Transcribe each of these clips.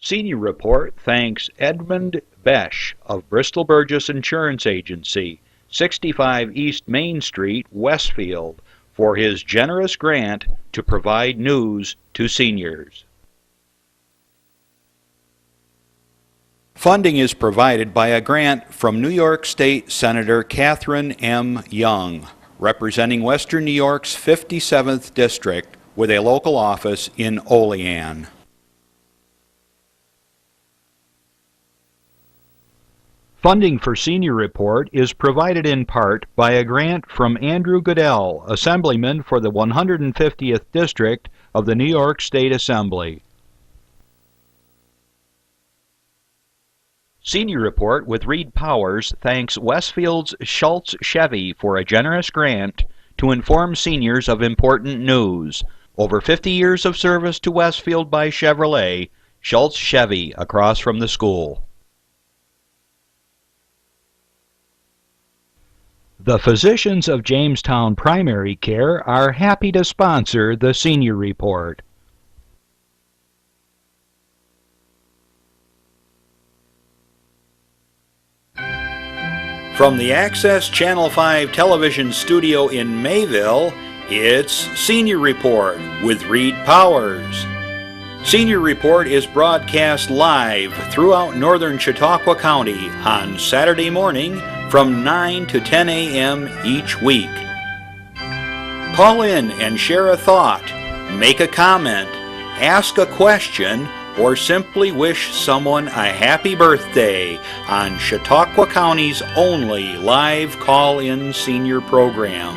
Senior Report thanks Edmund Besch of Bristol Burgess Insurance Agency, 65 East Main Street, Westfield, for his generous grant to provide news to seniors. Funding is provided by a grant from New York State Senator Catherine M. Young, representing Western New York's 57th District with a local office in Olean. Funding for Senior Report is provided in part by a grant from Andrew Goodell, Assemblyman for the 150th District of the New York State Assembly. Senior Report with Reed Powers thanks Westfield's Schultz Chevy for a generous grant to inform seniors of important news. Over 50 years of service to Westfield by Chevrolet, Schultz Chevy across from the school. The physicians of Jamestown Primary Care are happy to sponsor the Senior Report. From the Access Channel 5 television studio in Mayville, it's Senior Report with Reed Powers. Senior Report is broadcast live throughout northern Chautauqua County on Saturday morning from 9 to 10 a.m. each week. Call in and share a thought, make a comment, ask a question, or simply wish someone a happy birthday on Chautauqua County's only live call-in senior program.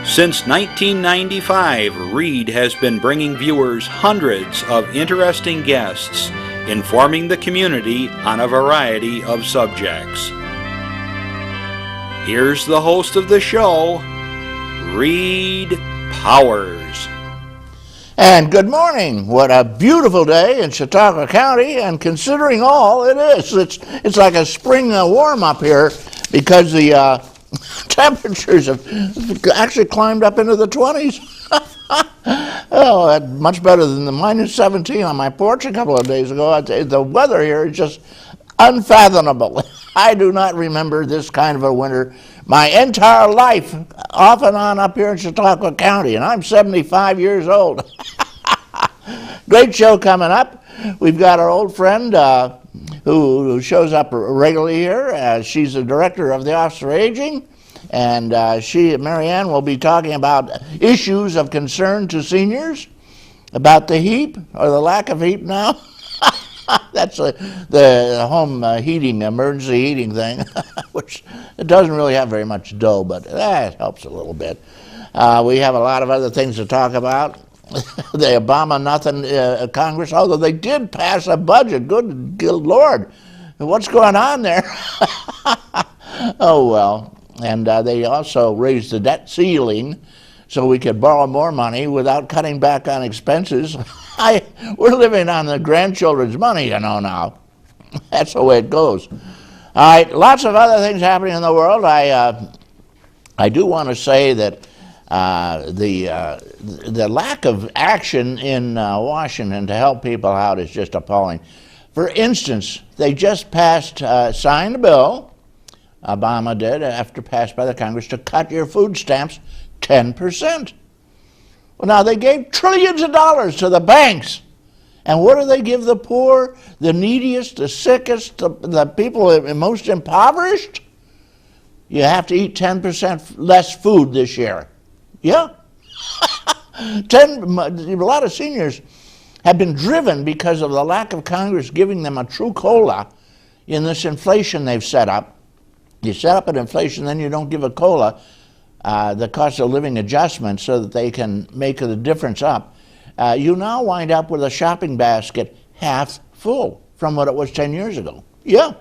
Since 1995, Reed has been bringing viewers hundreds of interesting guests, informing the community on a variety of subjects. Here's the host of the show, Reed Powers. And good morning. What a beautiful day in Chautauqua County, and considering all it is, it's like a spring warm up here because the temperatures have actually climbed up into the 20s. Oh, much better than the minus 17 on my porch a couple of days ago. The weather here is just unfathomable. I do not remember this kind of a winter my entire life, off and on up here in Chautauqua County, and I'm 75 years old. Great show coming up. We've got our old friend who shows up regularly here. She's the director of the Office of Aging, and Marianne, will be talking about issues of concern to seniors, about the HEAP, or the lack of HEAP now. That's the home heating, emergency heating thing, which it doesn't really have very much dough, but that helps a little bit. We have a lot of other things to talk about. The Obama nothing Congress, although they did pass a budget. Good Lord, what's going on there? Oh well, and they also raised the debt ceiling so we could borrow more money without cutting back on expenses. We're living on the grandchildren's money, you know, now. That's the way it goes. All right, lots of other things happening in the world. I do want to say that the lack of action in Washington to help people out is just appalling. For instance, they just signed a bill, Obama did, after passed by the Congress, to cut your food stamps 10%. Well, now they gave trillions of dollars to the banks. And what do they give the poor, the neediest, the sickest, the people most impoverished? You have to eat 10% less food this year. Yeah. A lot of seniors have been driven because of the lack of Congress giving them a true COLA in this inflation they've set up. You set up an inflation, then you don't give a COLA, the cost of living adjustment, so that they can make the difference up. You now wind up with a shopping basket half full from what it was 10 years ago. Yeah.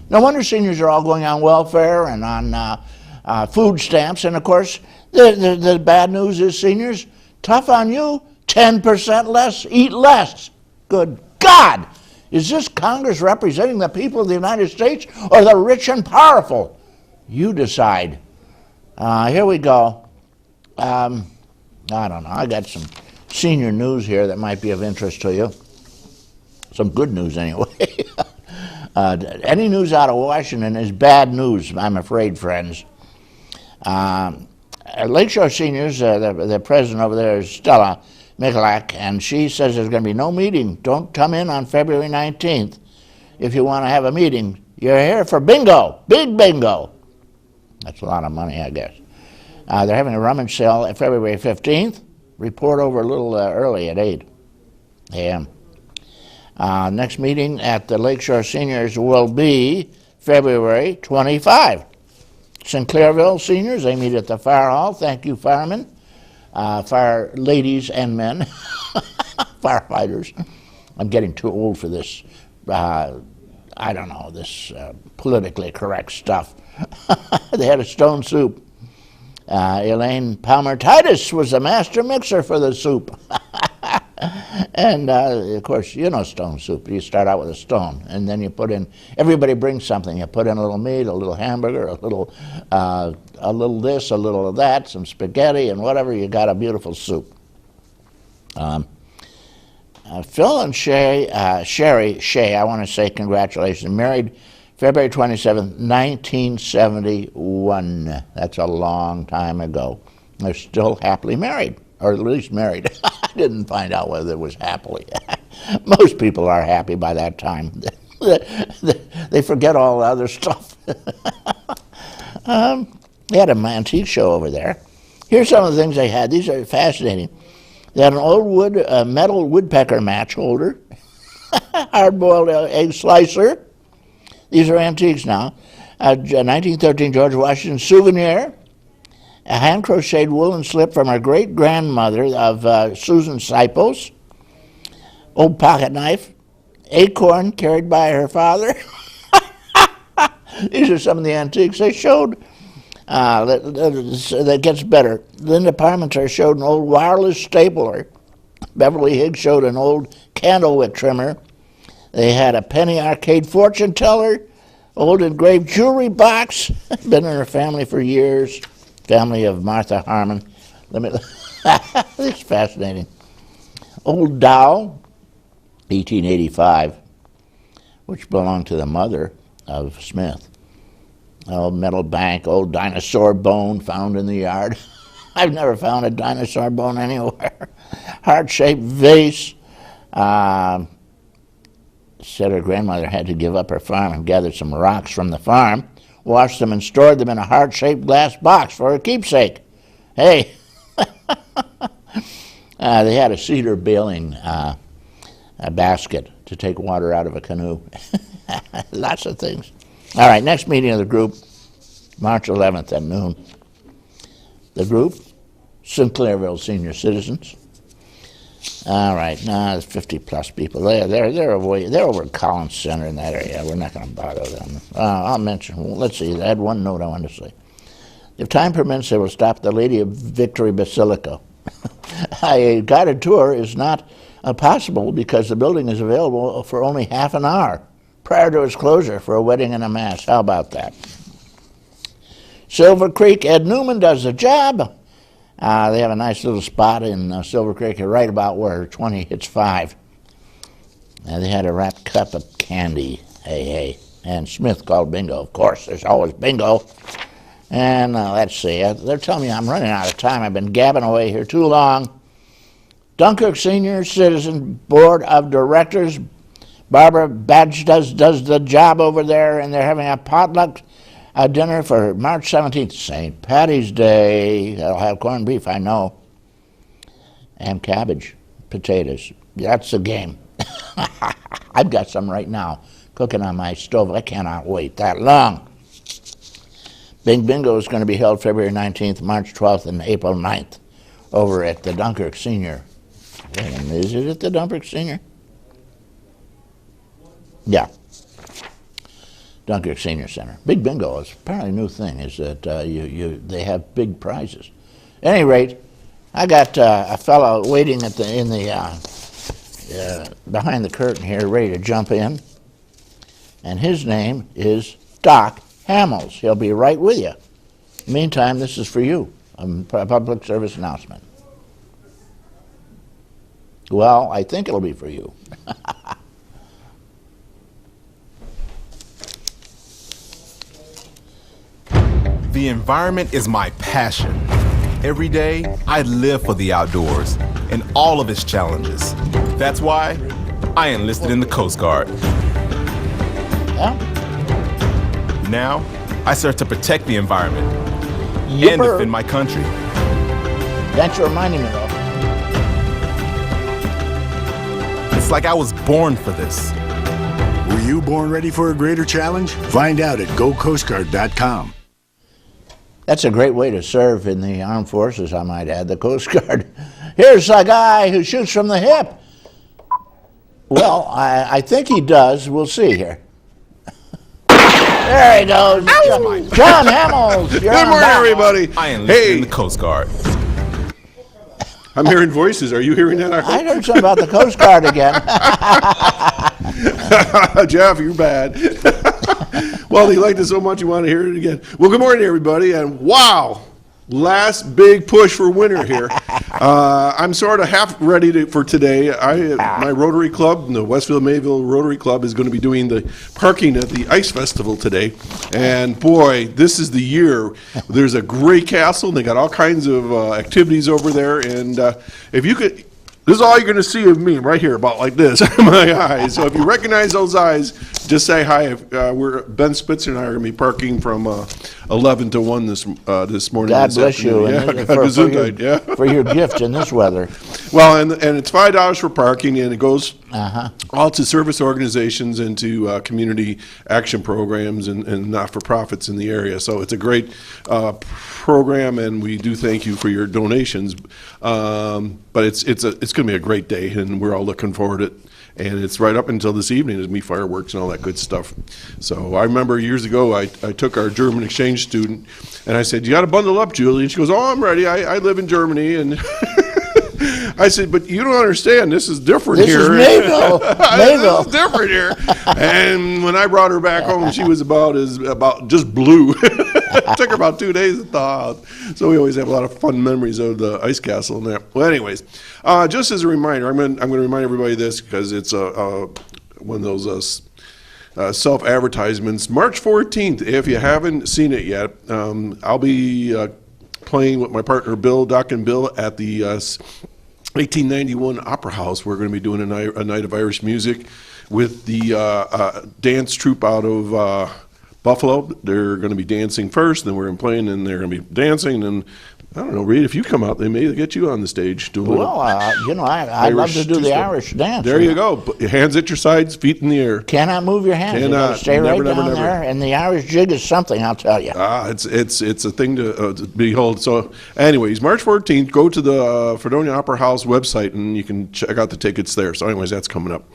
No wonder seniors are all going on welfare and on food stamps. And of course, the bad news is, seniors, tough on you, 10% less, eat less. Good God! Is this Congress representing the people of the United States or the rich and powerful? You decide. Here we go. I don't know. I got some senior news here that might be of interest to you. Some good news, anyway. Any news out of Washington is bad news, I'm afraid, friends. Lakeshore Seniors, the president over there is Stella Michalak, and she says there's going to be no meeting. Don't come in on February 19th if you want to have a meeting. You're here for bingo, big bingo. That's a lot of money, I guess. They're having a rummage sale at February 15th. Report over a little early at 8 a.m. Next meeting at the Lakeshore Seniors will be February 25. Sinclairville Seniors, they meet at the fire hall. Thank you, firemen, fire ladies and men, firefighters. I'm getting too old for this, I don't know, this politically correct stuff. They had a stone soup. Elaine Palmer-Titus was the master mixer for the soup. And, of course, you know stone soup. You start out with a stone, and then you put in, everybody brings something. You put in a little meat, a little hamburger, a little this, a little of that, some spaghetti, and whatever. You got a beautiful soup. Phil and Sherry Shea, I want to say congratulations. Married February 27th, 1971. That's a long time ago. They're still happily married, or at least married. I didn't find out whether it was happily. Most people are happy by that time. They forget all the other stuff. They had an antique show over there. Here's some of the things they had. These are fascinating. They had an old metal woodpecker match holder, hard-boiled egg slicer. These are antiques now. A 1913 George Washington souvenir, a hand-crocheted woolen slip from her great-grandmother of Susan Sipos, old pocket knife, acorn carried by her father. These are some of the antiques they showed. That gets better. Linda Parmenter showed an old wireless stapler. Beverly Higgs showed an old candlewick trimmer. They had a penny arcade fortune teller, old engraved jewelry box. Been in her family for years. Family of Martha Harmon. It's fascinating. Old doll, 1885, which belonged to the mother of Smith. Old metal bank, old dinosaur bone found in the yard. I've never found a dinosaur bone anywhere. Heart-shaped vase. Said her grandmother had to give up her farm and gathered some rocks from the farm, washed them and stored them in a heart-shaped glass box for her keepsake. Hey, they had a cedar baling a basket to take water out of a canoe. Lots of things. All right, next meeting of the group, March 11th at noon. The group, Sinclairville Senior Citizens. All right, now there's 50-plus people. They're over at Collins Center in that area. We're not going to bother them. I'll mention, let's see, I had one note I wanted to say. If time permits, they will stop at the Lady of Victory Basilica. A guided tour is not possible because the building is available for only half an hour prior to its closure for a wedding and a mass. How about that? Silver Creek, Ed Newman does the job. They have a nice little spot in Silver Creek, right about where 20 hits 5. They had a wrapped cup of candy. Hey. And Smith called bingo. Of course, there's always bingo. And let's see. They're telling me I'm running out of time. I've been gabbing away here too long. Dunkirk Senior Citizen Board of Directors. Barbara Badge does the job over there, and they're having a potluck dinner for March 17th, St. Patty's Day. They'll have corned beef, I know, and cabbage, potatoes. That's the game. I've got some right now cooking on my stove. I cannot wait that long. Big Bingo is going to be held February 19th, March 12th, and April 9th over at the Dunkirk Senior. Is it at the Dunkirk Senior? Yeah. Dunkirk Senior Center. Big Bingo is apparently a new thing, is that they have big prizes. At any rate, I got a fellow waiting behind the curtain here, ready to jump in, and his name is Doc Hamels. He'll be right with you. Meantime, this is for you, a public service announcement. Well, I think it'll be for you. The environment is my passion. Every day, I live for the outdoors and all of its challenges. That's why I enlisted in the Coast Guard. Yeah? Now, I serve to protect the environment and Yipper. defend my country. Thanks for reminding me, though. It's like I was born for this. Were you born ready for a greater challenge? Find out at gocoastguard.com. That's a great way to serve in the armed forces, I might add, the Coast Guard. Here's a guy who shoots from the hip. Well, I think he does. We'll see here. There he goes. John Hamels. Good morning, everybody. I enlisted in Hey, the Coast Guard. I'm hearing voices. Are you hearing that? I heard something about the Coast Guard again. Jeff, you're bad. Well, he liked it so much he wanted to hear it again. Well, good morning, everybody, and wow, last big push for winter here. I'm sort of half ready for today. My Rotary Club, the Westfield Mayville Rotary Club, is going to be doing the parking at the Ice Festival today. And boy, this is the year. There's a great castle, and they got all kinds of activities over there. And if you could, this is all you're going to see of me right here, about like this, my eyes. So if you recognize those eyes, just say hi. Ben Spitzer and I are going to be parking from 11 to 1 this morning. God bless you for your gift in this weather. Well, and it's $5 for parking, and it goes all to service organizations and to community action programs and not-for-profits in the area. So it's a great program, and we do thank you for your donations. But it's going to be a great day, and we're all looking forward to it. And it's right up until this evening. There's me fireworks and all that good stuff. So I remember years ago, I took our German exchange student, and I said, "You got to bundle up, Julie." And she goes, "Oh, I'm ready. I live in Germany." And I said, "But you don't understand. This is different This here. is Mayville. Mayville. This is different here." And when I brought her back home, she was about just blue. It took her about 2 days to thaw out. So we always have a lot of fun memories of the ice castle and that. Well, anyways, just as a reminder, I'm going to remind everybody this because it's one of those self-advertisements. March 14th, if you haven't seen it yet, I'll be playing with my partner Bill, Doc and Bill, at the 1891 Opera House. We're going to be doing a night of Irish music with the dance troupe out of Buffalo. They're going to be dancing first, then we're going to be playing, and they're going to be dancing. And I don't know, Reed, if you come out, they may get you on the stage doing Well, I love to do the Irish dance. There you go. Put your hands at your sides, feet in the air. Cannot move your hands. You Cannot. gotta stay Never, right never, down never. there. And the Irish jig is something, I'll tell you. It's a thing to behold. So, anyways, March 14th, go to the Fredonia Opera House website, and you can check out the tickets there. So, anyways, that's coming up.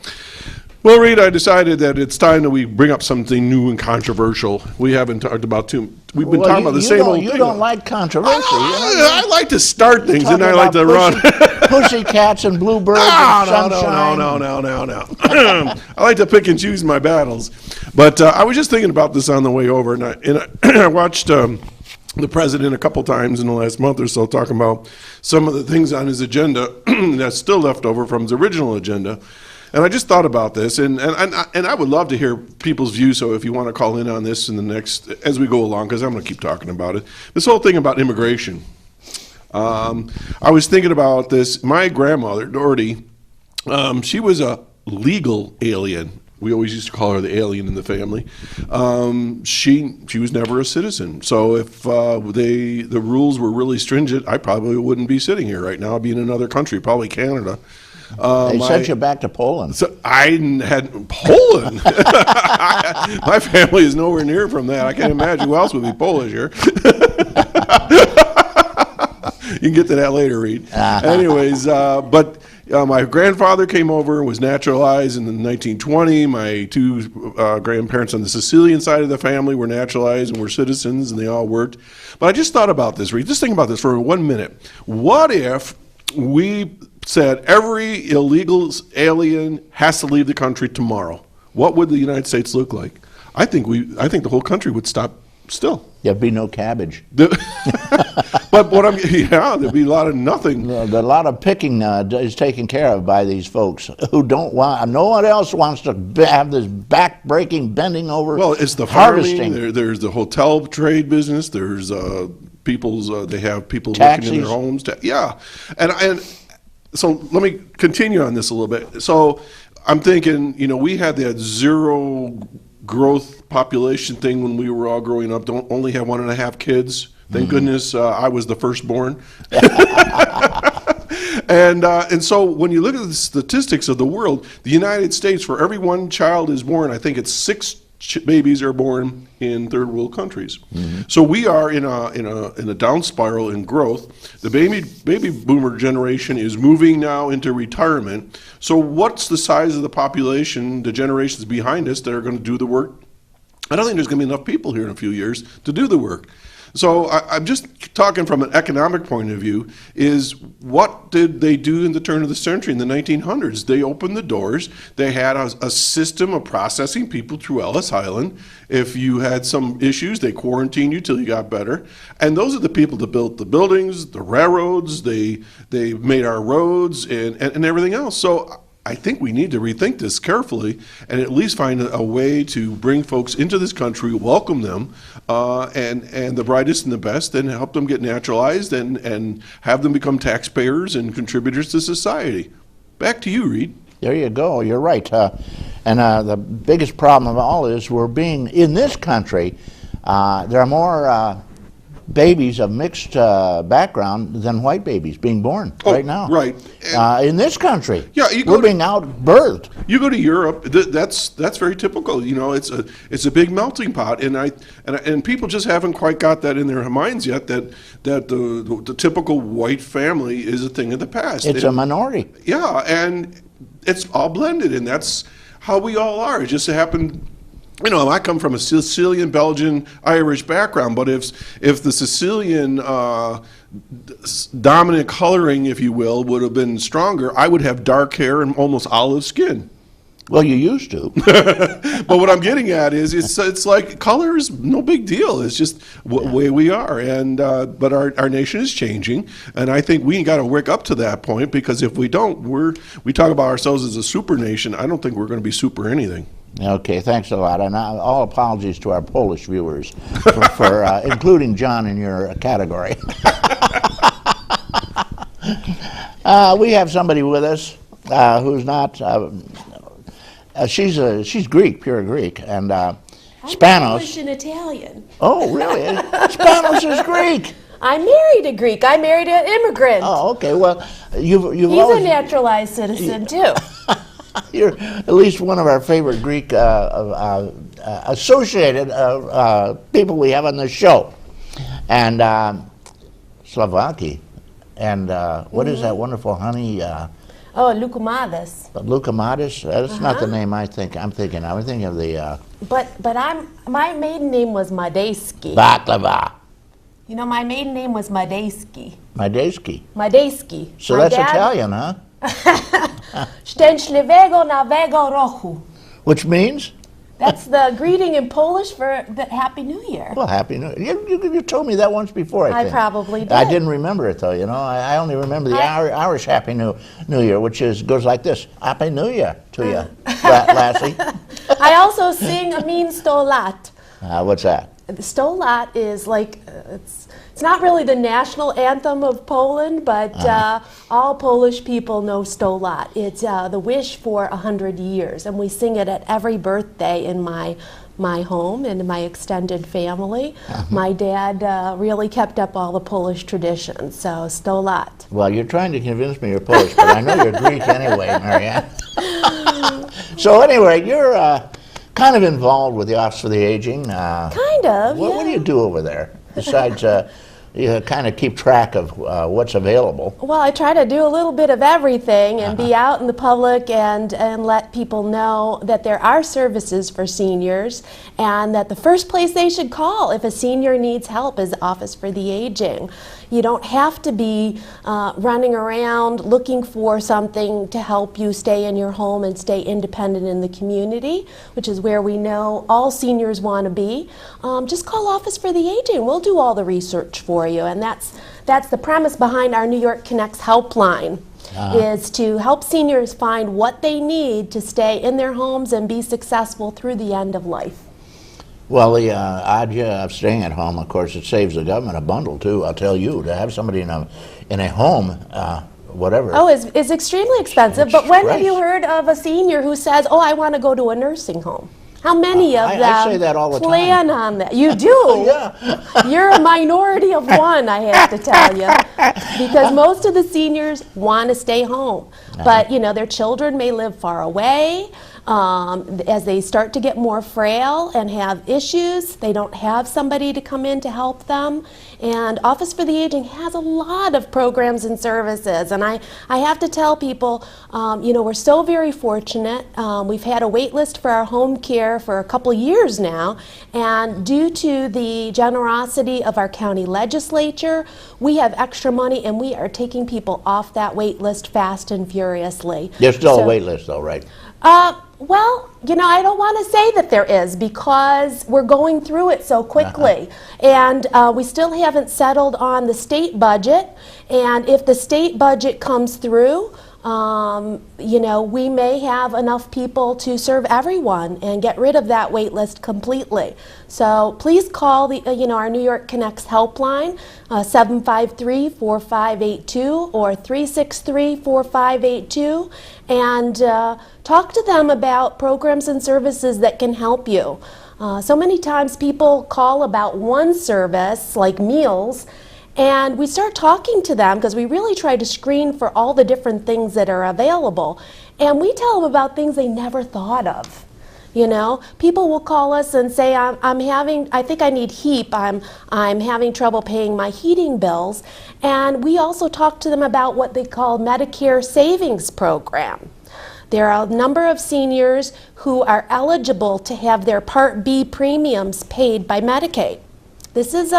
Well, Reed, I decided that it's time that we bring up something new and controversial. We haven't talked about We've been talking about the same old thing. You don't like controversy. I like to start things, and I like to run. Pussycats and bluebirds and sunshine. No. I like to pick and choose my battles. But I was just thinking about this on the way over, and I watched the president a couple times in the last month or so talking about some of the things on his agenda that's still left over from his original agenda. And I just thought about this, and I would love to hear people's views. So if you want to call in on this in the next, as we go along, because I'm going to keep talking about it. This whole thing about immigration. I was thinking about this. My grandmother, Dorothy, she was a legal alien. We always used to call her the alien in the family. She was never a citizen. So if the rules were really stringent, I probably wouldn't be sitting here right now. I'd be in another country, probably Canada. They sent you back to Poland. So I had Poland. My family is nowhere near from that. I can't imagine who else would be Polish here. You can get to that later, Reed. Anyways, but my grandfather came over and was naturalized in 1920. My two grandparents on the Sicilian side of the family were naturalized and were citizens, and they all worked. But I just thought about this, Reed. Just think about this for 1 minute. What if we said every illegal alien has to leave the country tomorrow? What would the United States look like? I think the whole country would stop still. There'd be no cabbage. But what there'd be a lot of nothing. A lot of picking is taken care of by these folks who don't want. No one else wants to have this back-breaking, bending over. Well, it's the harvesting. farming. There's the hotel trade business. There's they have people Taxis. living in their homes. And so let me continue on this a little bit. So I'm thinking, we had that zero growth population thing when we were all growing up. Don't only have 1.5 kids. Thank goodness I was the firstborn. And so when you look at the statistics of the world, the United States, for every one child is born, I think it's 6 babies are born in third world countries. So we are in a down spiral in growth. The baby boomer generation is moving now into retirement. So what's the size of the population, the generations behind us that are going to do the work? I don't think there's going to be enough people here in a few years to do the work. So I'm just talking from an economic point of view, is what did they do in the turn of the century in the 1900s? They opened the doors. They had a system of processing people through Ellis Island. If you had some issues, they quarantined you till you got better. And those are the people that built the buildings, the railroads, they made our roads and everything else. So I think we need to rethink this carefully and at least find a way to bring folks into this country, welcome them, and the brightest and the best, and help them get naturalized and have them become taxpayers and contributors to society. Back to you, Reed. There you go. You're right. And the biggest problem of all is in this country, there are more babies of mixed background than white babies being born right now. Right. In this country, Yeah, we're being outbirthed. You go to Europe, that's very typical. It's a big melting pot, and people just haven't quite got that in their minds yet that the typical white family is a thing of the past. It's a minority. Yeah, and it's all blended, and that's how we all are. It just happened. I come from a Sicilian, Belgian, Irish background, but if the Sicilian dominant coloring, if you will, would have been stronger, I would have dark hair and almost olive skin. Well, you used to. But what I'm getting at is it's like color is no big deal. It's just the way we are, and but our nation is changing, and I think we got to wake up to that point, because if we don't, we talk about ourselves as a super nation. I don't think we're going to be super anything. Okay, thanks a lot. And all apologies to our Polish viewers for including John in your category. We have somebody with us who's not, she's Greek, pure Greek, and Spanos. Polish and Italian. Oh, really? Spanos is Greek. I married a Greek. I married an immigrant. Oh, okay. Well, you've He's always, a naturalized citizen, too. You're at least one of our favorite Greek associated people we have on the show. And Slovaki. And what is that wonderful honey? Lukumades. Lukumades? That's not the name I'm thinking of the But my maiden name was Madejski. baklava. My maiden name was Madejski. Madejski. Madejski. So My that's dad- Italian, huh? Szczęśliwego nowego roku. Which means? That's the greeting in Polish for the Happy New Year. Well, Happy New Year. You told me that once before, I think. probably did. I didn't remember it, though, I only remember the Irish Happy New Year, which goes like this. Happy New Year to you, Lassie. I also sing a mean stolat. What's that? The stolat is like, it's not really the national anthem of Poland, but all Polish people know stolat. It's the wish for 100 years, and we sing it at every birthday in my home and in my extended family. My dad really kept up all the Polish traditions, so stolat. Well, you're trying to convince me you're Polish, but I know you're Greek anyway, Marianne. So anyway, you're kind of involved with the Office for the Aging. Kind of, What do you do over there besides you kind of keep track of what's available? Well, I try to do a little bit of everything and be out in the public and let people know that there are services for seniors and that the first place they should call if a senior needs help is the Office for the Aging. You don't have to be running around looking for something to help you stay in your home and stay independent in the community, which is where we know all seniors want to be. Just call Office for the Aging. We'll do all the research for you, and that's that's the premise behind our New York Connects helpline. Is to help seniors find what they need to stay in their homes and be successful through the end of life. Well, the idea of staying at home, of course, it saves the government a bundle too. I'll tell you, to have somebody in a home, whatever. Oh, is extremely expensive. But when have you Christ. heard of a senior who says, "Oh, I want to go to a nursing home"? How many of them I say that all the plan on that? You do? Yeah. You're a minority of one, I have to tell you, because most of the seniors want to stay home. But, you know, their children may live far away. As they start to get more frail and have issues, they don't have somebody to come in to help them. And Office for the Aging has a lot of programs and services. And I have to tell people, you know, we're so very fortunate. We've had a wait list for our home care for a couple years now. And due to the generosity of our county legislature, we have extra money and we are taking people off that wait list fast and furiously. There's still a wait list though, right? Well, you know, I don't want to say that there is because we're going through it so quickly. And we still haven't settled on the state budget. And if the state budget comes through, you know, we may have enough people to serve everyone and get rid of that wait list completely. So please call the, you know, our New York Connects helpline, 753-4582 or 363-4582, and talk to them about programs and services that can help you. So many times people call about one service, like meals, and we start talking to them because we really try to screen for all the different things that are available. And we tell them about things they never thought of. You know, people will call us and say, I think I need HEAP. I'm having trouble paying my heating bills. And we also talk to them about what they call Medicare Savings Program. There are a number of seniors who are eligible to have their Part B premiums paid by Medicaid. This is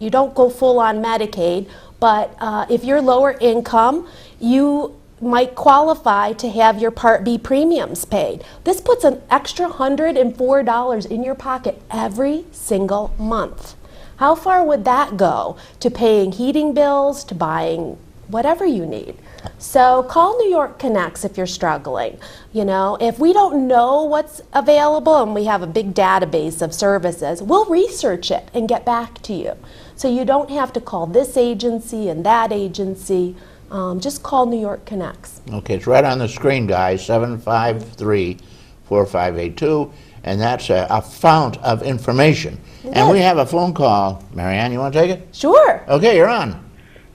you don't go full on Medicaid, but if you're lower income, you might qualify to have your Part B premiums paid. This puts an extra $104 in your pocket every single month. How far would that go to paying heating bills, to buying whatever you need? So call New York Connects if you're struggling. You know, if we don't know what's available and we have a big database of services, we'll research it and get back to you. So you don't have to call this agency and that agency. Just call New York Connects. Okay, it's right on the screen, guys, 753-4582, and that's a fount of information. And we have a phone call. Marianne, you want to take it? Sure. Okay, you're on.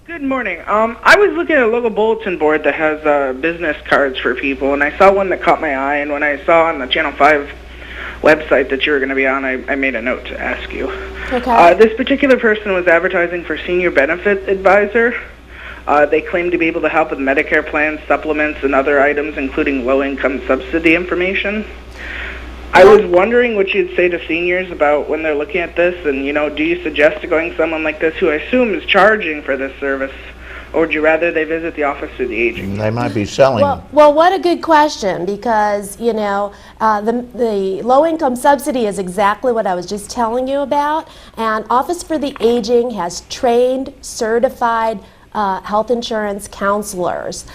Good morning. I was looking at a local bulletin board that has business cards for people, and I saw one that caught my eye, and when I saw on the Channel 5 website that you were going to be on, I made a note to ask you. Okay. This particular person was advertising for senior benefit advisor. They claim to be able to help with Medicare plans, supplements, and other items, including low-income subsidy information. I was wondering what you'd say to seniors about when they're looking at this, and, you know, do you suggest going someone like this who I assume is charging for this service, or would you rather they visit the Office for the Aging? They might be selling. Well, what a good question, because, you know, the low-income subsidy is exactly what I was just telling you about, and Office for the Aging has trained, certified health insurance counselors.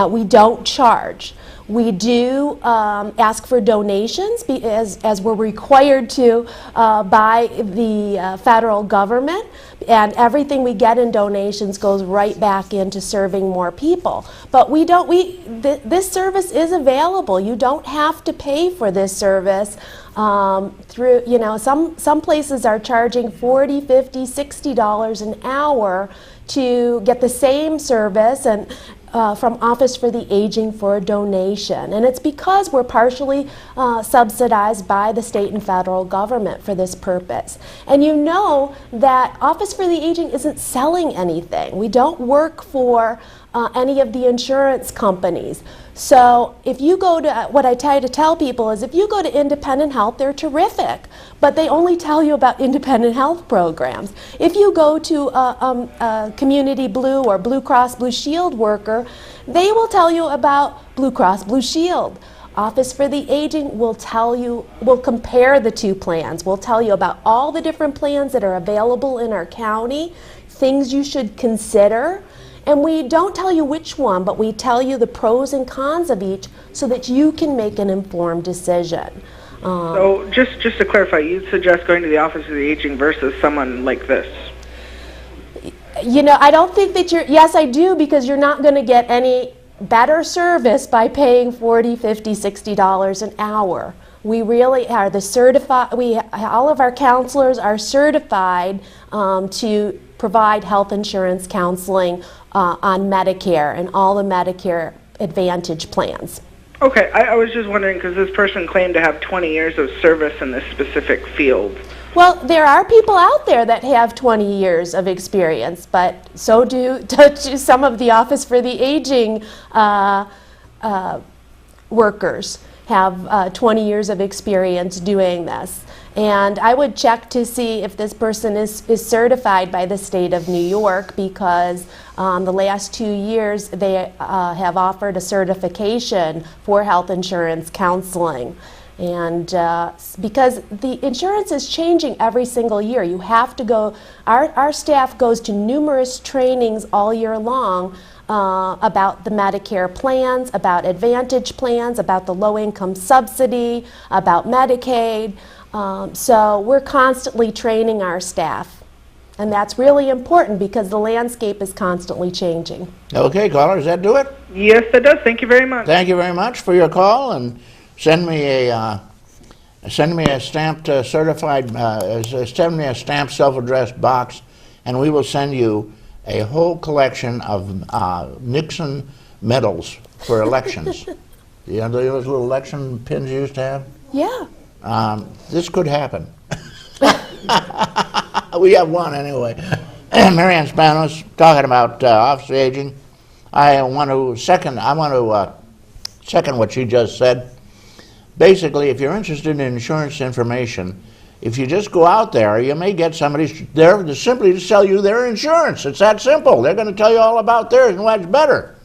We don't charge. We do ask for donations as we're required to by the federal government, and everything we get in donations goes right back into serving more people. But this service is available. You don't have to pay for this service through, you know, some places are charging $40, $50, $60 an hour to get the same service, and from Office for the Aging for a donation. And it's because we're partially subsidized by the state and federal government for this purpose. And you know that Office for the Aging isn't selling anything. We don't work for any of the insurance companies. So if you go to, what I try to tell people is, if you go to independent health, they're terrific, but they only tell you about independent health programs. If you go to a Community Blue or Blue Cross Blue Shield worker, they will tell you about Blue Cross Blue Shield. Office for the Aging will compare the two plans. We'll tell you about all the different plans that are available in our county things you should consider. And we don't tell you which one, but we tell you the pros and cons of each so that you can make an informed decision. So just to clarify, you'd suggest going to the Office of the Aging versus someone like this? You know, I don't think that yes, I do, because you're not going to get any better service by paying $40, $50, $60 an hour. We really are all of our counselors are certified to provide health insurance counseling on Medicare and all the Medicare Advantage plans. Okay, I was just wondering, because this person claimed to have 20 years of service in this specific field. Well, there are people out there that have 20 years of experience, but so do some of the Office for the Aging workers have 20 years of experience doing this. And I would check to see if this person is certified by the state of New York, because the last 2 years they have offered a certification for health insurance counseling. And because the insurance is changing every single year, you have to go, our staff goes to numerous trainings all year long about the Medicare plans, about Advantage plans, about the low-income subsidy, about Medicaid. So we're constantly training our staff. And that's really important because the landscape is constantly changing. Okay, caller, does that do it? Yes, that does. Thank you very much. Thank you very much for your call, and send me a stamped send me a stamped self-addressed box, and we will send you a whole collection of Nixon medals for elections. You know those little election pins you used to have? Yeah. This could happen. We have one anyway. Marianne Spanos talking about Office of Aging. I want to second what she just said. Basically, if you're interested in insurance information, if you just go out there, you may get somebody there to simply sell you their insurance. It's that simple. They're going to tell you all about theirs and what's better.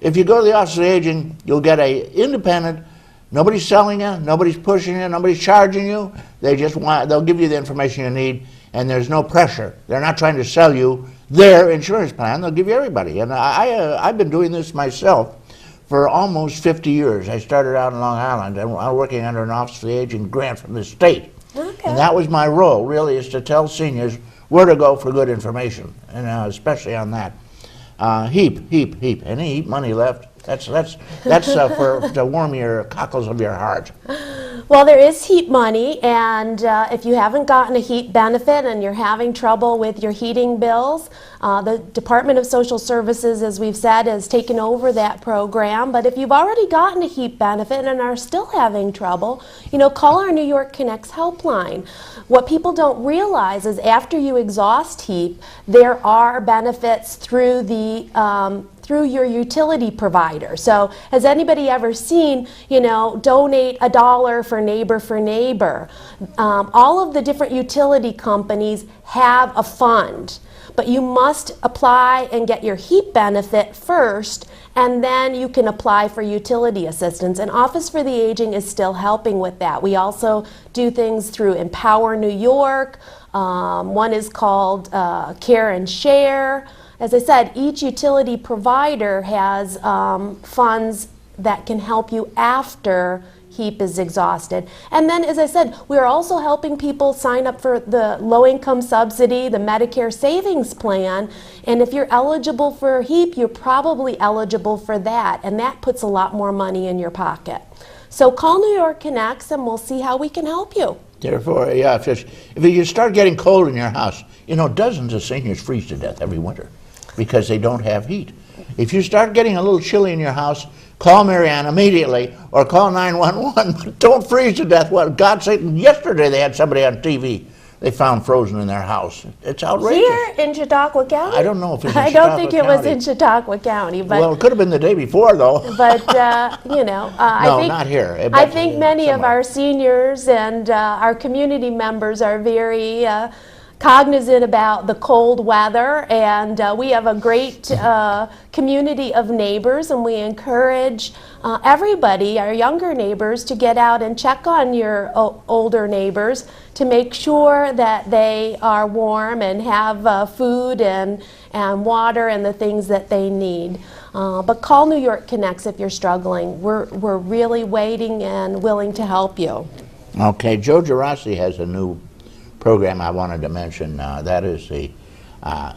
If you go to the Office of Aging, you'll get a independent. Nobody's selling you, nobody's pushing you, nobody's charging you. They'll give you the information you need, and there's no pressure. They're not trying to sell you their insurance plan. They'll give you everybody. And I've been doing this myself for almost 50 years. I started out in Long Island, and I'm working under an Office of the Aging grant from the state. Okay. And that was my role, really, is to tell seniors where to go for good information, and especially on that. Heap. Any heap money left? That's to warm your cockles of your heart. Well, there is HEAP money, and if you haven't gotten a HEAP benefit and you're having trouble with your heating bills, the Department of Social Services, as we've said, has taken over that program. But if you've already gotten a HEAP benefit and are still having trouble, call our New York Connects helpline. What people don't realize is after you exhaust HEAP, there are benefits through through your utility provider. So has anybody ever seen, donate $1 for neighbor? All of the different utility companies have a fund, but you must apply and get your HEAP benefit first, and then you can apply for utility assistance. And Office for the Aging is still helping with that. We also do things through Empower New York. One is called Care and Share. As I said, each utility provider has funds that can help you after HEAP is exhausted. And then, as I said, we're also helping people sign up for the low-income subsidy, the Medicare Savings Plan. And if you're eligible for HEAP, you're probably eligible for that. And that puts a lot more money in your pocket. So call New York Connects and we'll see how we can help you. Therefore, yeah, if you start getting cold in your house, dozens of seniors freeze to death every winter because they don't have heat. If you start getting a little chilly in your house, call Marianne immediately or call 911. Don't freeze to death. What, God sake, yesterday they had somebody on TV they found frozen in their house. It's outrageous. Here in Chautauqua County? I don't know if it's in I Chautauqua don't think it was in Chautauqua County. But, well, it could have been the day before, though. But, no, I think, not here. I think many somewhere. of our seniors and our community members are very cognizant about the cold weather, and we have a great community of neighbors, and we encourage everybody, our younger neighbors, to get out and check on your older neighbors to make sure that they are warm and have food and water and the things that they need. But call New York Connects if you're struggling. We're really waiting and willing to help you. Okay, Joe Gerasi has a new program I wanted to mention. That is the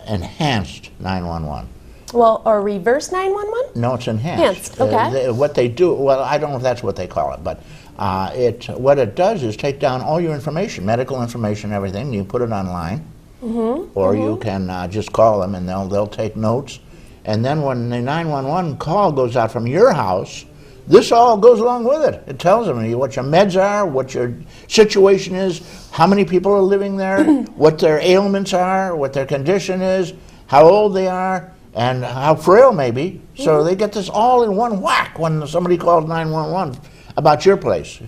enhanced 911. Well, or reverse 911? No, it's enhanced. Enhanced, okay. What they do, well, I don't know if that's what they call it, but what it does is take down all your information, medical information, everything. You put it online, or you can just call them and they'll take notes. And then when the 911 call goes out from your house, this all goes along with it. It tells them what your meds are, what your situation is, how many people are living there, what their ailments are, what their condition is, how old they are, and how frail maybe. So they get this all in one whack when somebody calls 911 about your place.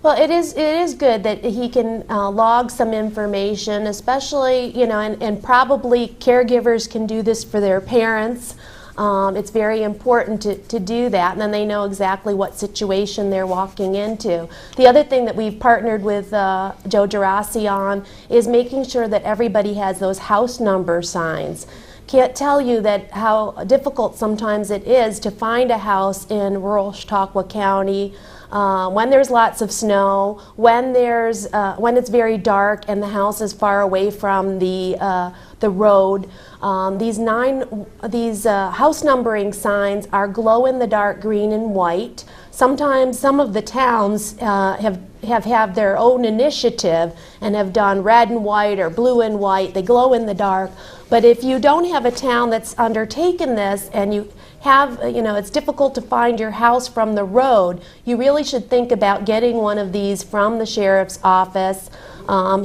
Well, it is good that he can log some information, especially, you know, and probably caregivers can do this for their parents. It's very important to do that, and then they know exactly what situation they're walking into. The other thing that we've partnered with Joe Gerasi on is making sure that everybody has those house number signs. Can't tell you that how difficult sometimes it is to find a house in rural Chautauqua County when there's lots of snow, when it's very dark and the house is far away from the road. These house numbering signs are glow-in-the-dark green and white. Sometimes some of the towns have their own initiative and have done red and white or blue and white. They glow in the dark. But if you don't have a town that's undertaken this and you have, you know, it's difficult to find your house from the road, you really should think about getting one of these from the sheriff's office.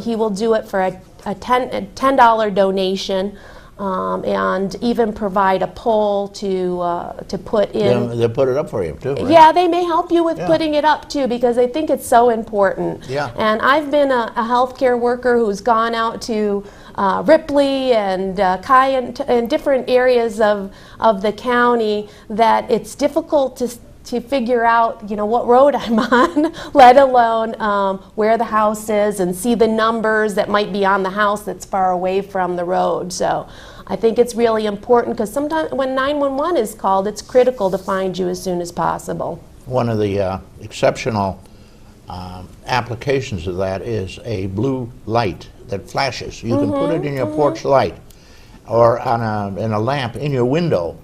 He will do it for a $10 donation. And even provide a poll to put in. They'll put it up for you too, right? Yeah, they may help you with putting it up too, because I think it's so important. Yeah. And I've been a healthcare worker who's gone out to Ripley and Cayenne and different areas of the county that it's difficult to figure out, you know, what road I'm on, let alone where the house is, and see the numbers that might be on the house that's far away from the road. So I think it's really important, because sometimes when 911 is called, it's critical to find you as soon as possible. One of the exceptional applications of that is a blue light that flashes. You can put it in your porch light or in a lamp in your window,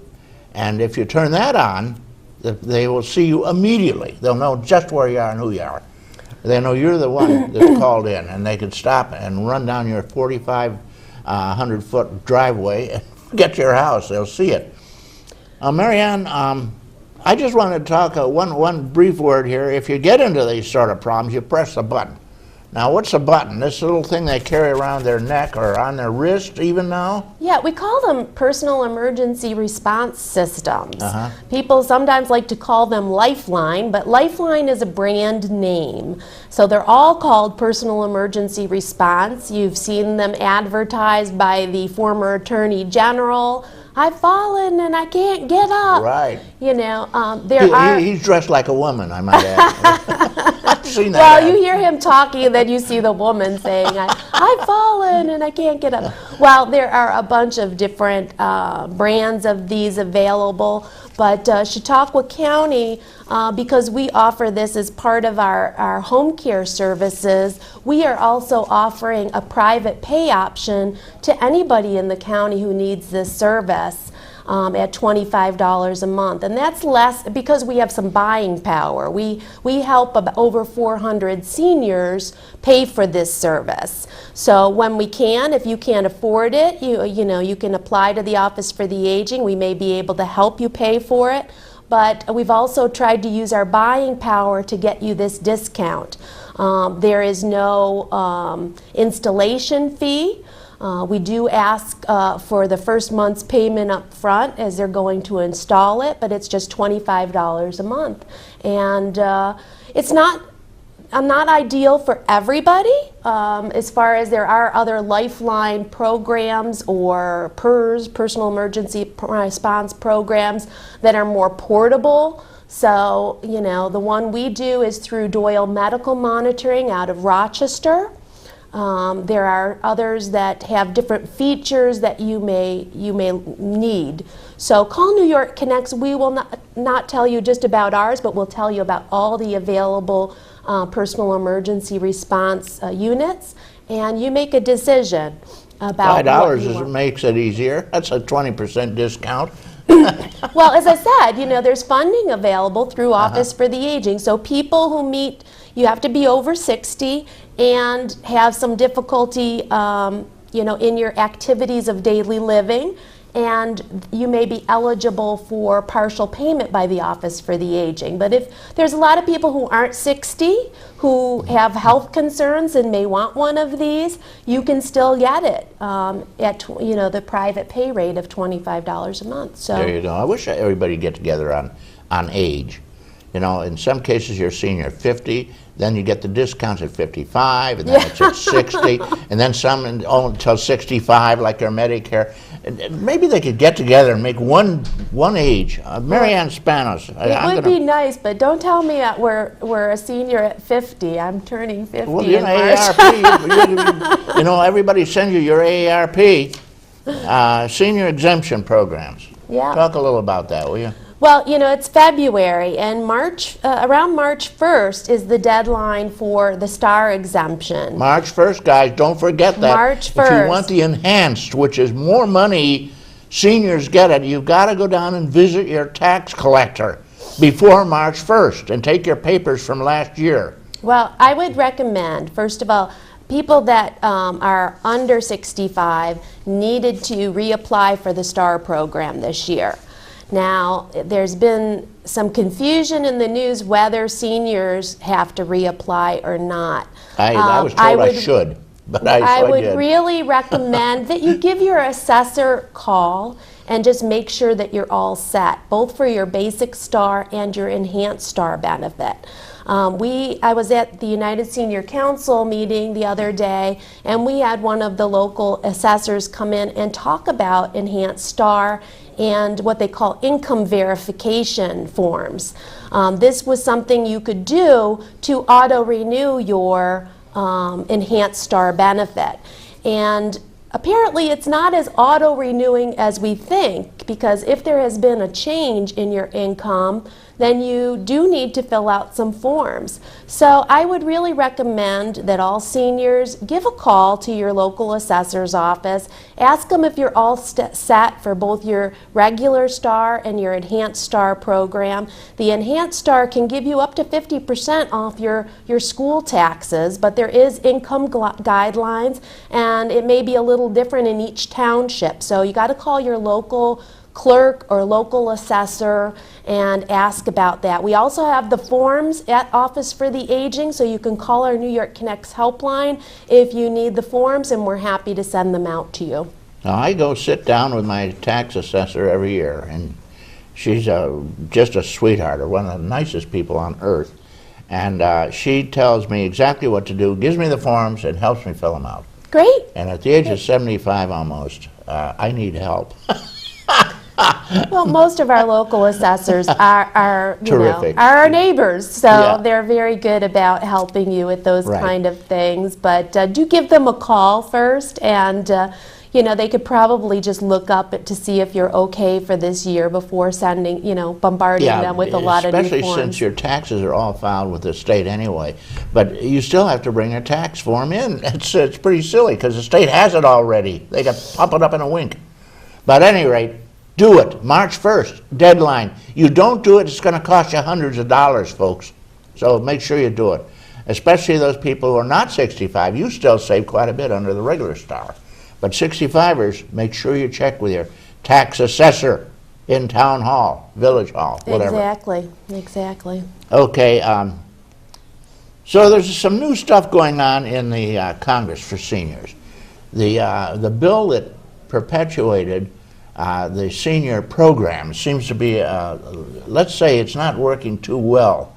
and if you turn that on, they will see you immediately. They'll know just where you are and who you are. They know you're the one that's called in, and they can stop and run down your 4,500-foot driveway and get to your house. They'll see it. Marianne, I just wanted to talk one brief word here. If you get into these sort of problems, you press the button. Now, what's a button? This little thing they carry around their neck or on their wrist even now? Yeah, we call them personal emergency response systems. People sometimes like to call them Lifeline, but Lifeline is a brand name. So they're all called personal emergency response. You've seen them advertised by the former Attorney General. I've fallen and I can't get up. Right. You know, he's dressed like a woman, I might add. I've seen that. Well, you hear him talking, and then you see the woman saying, I've fallen and I can't get up. Well, there are a bunch of different brands of these available, but Chautauqua County, because we offer this as part of our home care services, we are also offering a private pay option to anybody in the county who needs this service. At $25 a month, and that's less because we have some buying power. We help about over 400 seniors pay for this service. So when we can, if you can't afford it, you can apply to the Office for the Aging. We may be able to help you pay for it, but we've also tried to use our buying power to get you this discount. There is no installation fee. We do ask for the first month's payment up front as they're going to install it, but it's just $25 a month. And it's not not ideal for everybody, as far as there are other lifeline programs or PERS, personal emergency response programs, that are more portable. So, you know, the one we do is through Doyle Medical Monitoring out of Rochester. There are others that have different features that you may need. So call New York Connects. We will not tell you just about ours, but we'll tell you about all the available personal emergency response units, and you make a decision about $5 makes it easier. That's a 20% discount. Well, as I said, you know, there's funding available through Office for the Aging. So people who meet, you have to be over 60 and have some difficulty, you know, in your activities of daily living, and you may be eligible for partial payment by the Office for the Aging. But if there's a lot of people who aren't 60 who have health concerns and may want one of these, you can still get it at you know, the private pay rate of $25 a month. So there you go. I wish everybody would get together on age. You know, in some cases you're senior 50, then you get the discounts at 55, and then it's at 60, and then some until 65, like their Medicare. And maybe they could get together and make one age. Mary Ann Spanos. It would be nice, but don't tell me we're a senior at 50. I'm turning 50 well, you in know, March. AARP, you know, everybody sends you your AARP senior exemption programs. Yeah. Talk a little about that, will you? Well, you know, it's February, and around March 1st is the deadline for the STAR exemption. March 1st, guys, don't forget that. March If you 1st. want the enhanced, which is more money seniors get it, you've got to go down and visit your tax collector before March 1st and take your papers from last year. Well, I would recommend, first of all, people that are under 65 needed to reapply for the STAR program this year. Now, there's been some confusion in the news whether seniors have to reapply or not. I was told I should, but I would did. really recommend that you give your assessor a call and just make sure that you're all set, both for your basic STAR and your enhanced STAR benefit. I was at the United Senior Council meeting the other day, and we had one of the local assessors come in and talk about enhanced STAR and what they call income verification forms. This was something you could do to auto-renew your enhanced STAR benefit. And apparently it's not as auto-renewing as we think, because if there has been a change in your income, then you do need to fill out some forms. So I would really recommend that all seniors give a call to your local assessor's office. Ask them if you're all set for both your regular STAR and your enhanced STAR program. The enhanced STAR can give you up to 50% off your school taxes, but there is income guidelines, and it may be a little different in each township. So you got to call your local clerk or local assessor and ask about that. We also have the forms at Office for the Aging, so you can call our New York Connects helpline if you need the forms, and we're happy to send them out to you. Now, I go sit down with my tax assessor every year, and she's just a sweetheart, or one of the nicest people on earth. And she tells me exactly what to do, gives me the forms, and helps me fill them out. Great. And at the age of 75 almost, I need help. Well, most of our local assessors are Terrific. are our neighbors, so Yeah. they're very good about helping you with those Right. kind of things. But do give them a call first, and you know, they could probably just look up to see if you're okay for this year before sending, you know, bombarding them with a lot of new forms. Especially since your taxes are all filed with the state anyway. But you still have to bring a tax form in. It's pretty silly because the state has it already. They can pump it up in a wink. But at any rate, do it. March 1st, deadline. You don't do it, it's going to cost you hundreds of dollars, folks. So make sure you do it. Especially those people who are not 65. You still save quite a bit under the regular STAR. But 65ers, make sure you check with your tax assessor in town hall, village hall, whatever. Exactly. Okay. So there's some new stuff going on in the Congress for seniors. The bill that perpetuated the senior program seems to be, let's say it's not working too well.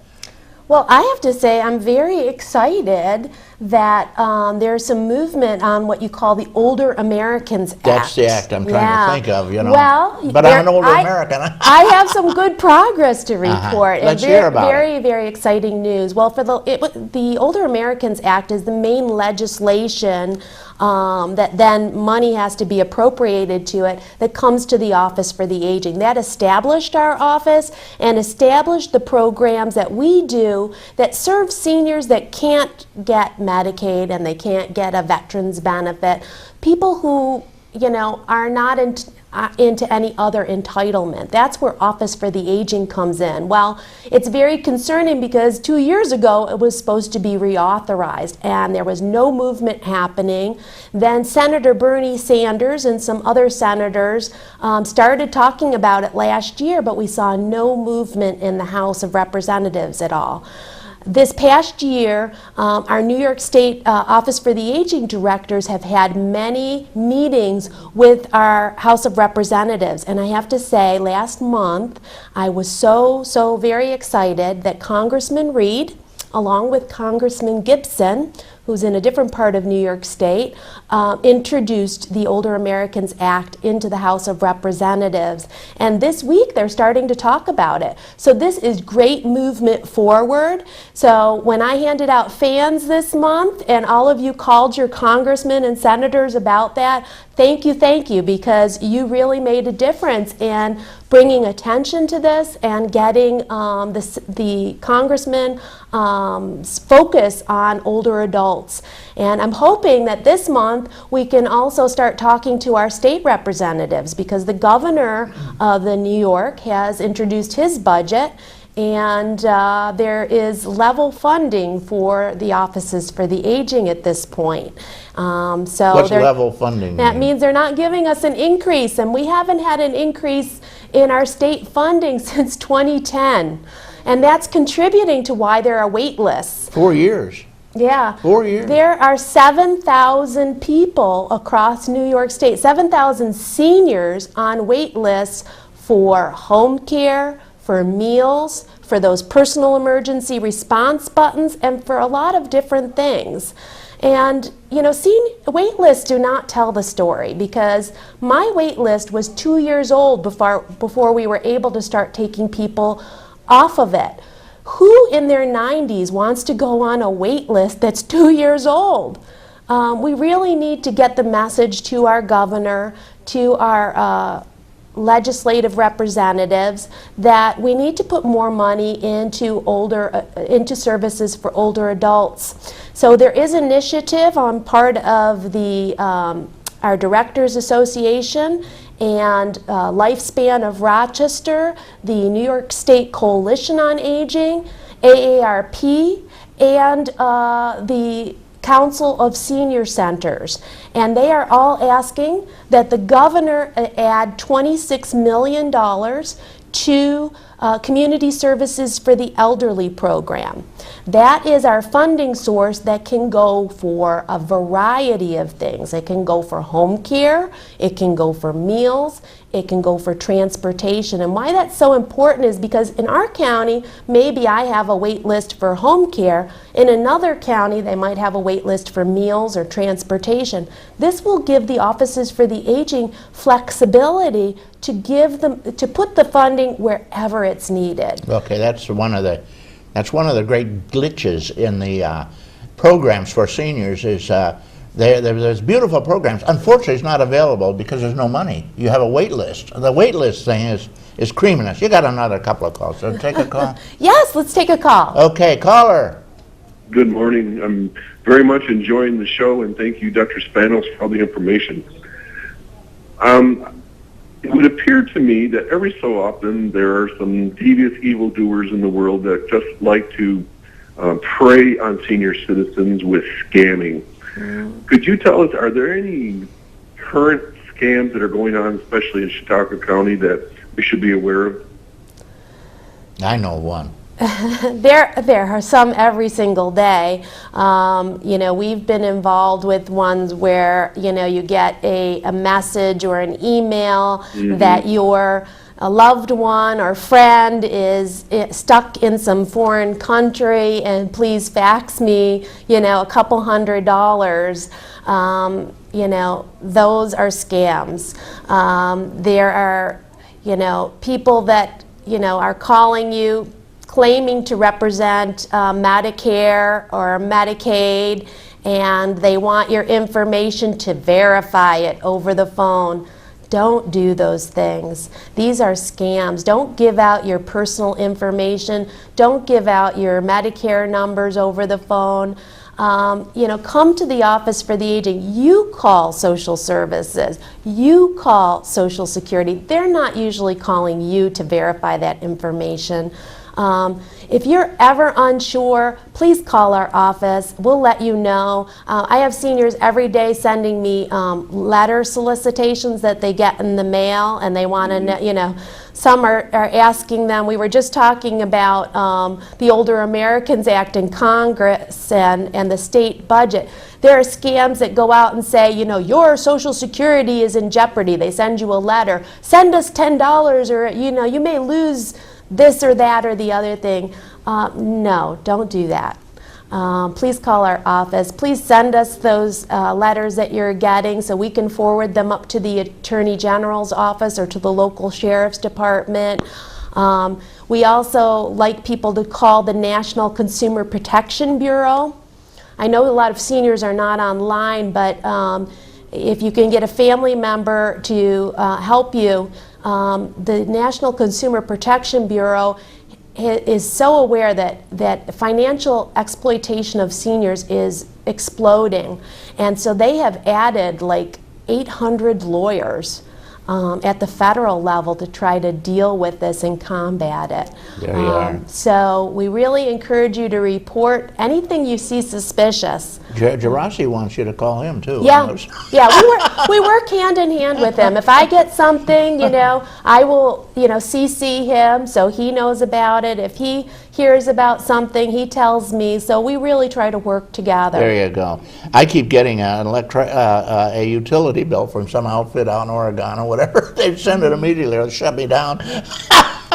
Well, I have to say I'm very excited that there's some movement on what you call the Older Americans Act. That's the act I'm trying to think of, you know. Well, but I'm an older American. I have some good progress to report. Let's and hear about very, it. very exciting news. Well, for the Older Americans Act is the main legislation that then money has to be appropriated to it that comes to the Office for the Aging. That established our office and established the programs that we do that serve seniors that can't get Medicaid and they can't get a veterans benefit. People who, you know, are not into any other entitlement. That's where Office for the Aging comes in. Well, it's very concerning because 2 years ago it was supposed to be reauthorized and there was no movement happening. Then Senator Bernie Sanders and some other senators started talking about it last year, but we saw no movement in the House of Representatives at all. This past year, our New York State Office for the Aging directors have had many meetings with our House of Representatives. And I have to say, last month, I was so very excited that Congressman Reed, along with Congressman Gibson, who's in a different part of New York State, introduced the Older Americans Act into the House of Representatives. And this week they're starting to talk about it. So this is great movement forward. So when I handed out fans this month and all of you called your congressmen and senators about that, thank you, because you really made a difference in bringing attention to this and getting the congressmen focus on older adults. And I'm hoping that this month we can also start talking to our state representatives because the governor of New York has introduced his budget and there is level funding for the offices for the aging at this point. So what's level funding? That means they're not giving us an increase, and we haven't had an increase in our state funding since 2010. And that's contributing to why there are wait lists. 4 years. Yeah. 4 years. There are 7,000 people across New York State, 7,000 seniors on wait lists for home care, for meals, for those personal emergency response buttons, and for a lot of different things. And, you know, wait lists do not tell the story because my wait list was 2 years old before we were able to start taking people off of it. Who in their 90s wants to go on a wait list that's 2 years old? We really need to get the message to our governor, to our legislative representatives that we need to put more money into services for older adults. So there is initiative on part of the our Directors Association and Lifespan of Rochester, the New York State Coalition on Aging, AARP, and the Council of Senior Centers. And they are all asking that the governor add $26 million to Community Services for the Elderly program. That is our funding source that can go for a variety of things. It can go for home care, it can go for meals, it can go for transportation. And why that's so important is because in our county, maybe I have a wait list for home care. In another county, they might have a wait list for meals or transportation. This will give the Offices for the Aging flexibility to put the funding wherever it's needed. Okay, that's one of the great glitches in the programs for seniors is there's beautiful programs. Unfortunately, it's not available because there's no money. You have a wait list. The wait list thing is creaming us. You got another couple of calls. So take a call. Yes, let's take a call. Okay, caller. Good morning. I'm very much enjoying the show, and thank you, Dr. Spanos, for all the information. It would appear to me that every so often there are some devious evildoers in the world that just like to prey on senior citizens with scamming. Could you tell us, are there any current scams that are going on, especially in Chautauqua County, that we should be aware of? I know one. There are some every single day. You know, we've been involved with ones where, you know, you get a message or an email that your a loved one or friend is stuck in some foreign country and please fax me, a couple $100. Those are scams. There are, people that, are calling you claiming to represent Medicare or Medicaid, and they want your information to verify it over the phone. Don't do those things. These are scams. Don't give out your personal information. Don't give out your Medicare numbers over the phone. Come to the Office for the Aging. You call social services. You call Social Security. They're not usually calling you to verify that information. If you're ever unsure, please call our office. We'll let you know. I have seniors every day sending me letter solicitations that they get in the mail, and they want to know, some are asking them. We were just talking about the Older Americans Act in Congress and the state budget. There are scams that go out and say, your Social Security is in jeopardy. They send you a letter. Send us $10 or, you may lose this or that or the other thing. No, don't do that. Please call our office. Please send us those letters that you're getting so we can forward them up to the Attorney General's office or to the local Sheriff's Department. We also like people to call the National Consumer Protection Bureau. I know a lot of seniors are not online, but if you can get a family member to help you, the National Consumer Protection Bureau is so aware that financial exploitation of seniors is exploding. And so they have added like 800 lawyers at the federal level to try to deal with this and combat it. There you are. So we really encourage you to report anything you see suspicious. Gerasi wants you to call him too. Yeah, we work hand in hand with him. If I get something, I will, CC him so he knows about it. If he hears about something, he tells me. So we really try to work together. There you go. I keep getting a utility bill from some outfit out in Oregon or whatever. They send it immediately or shut me down.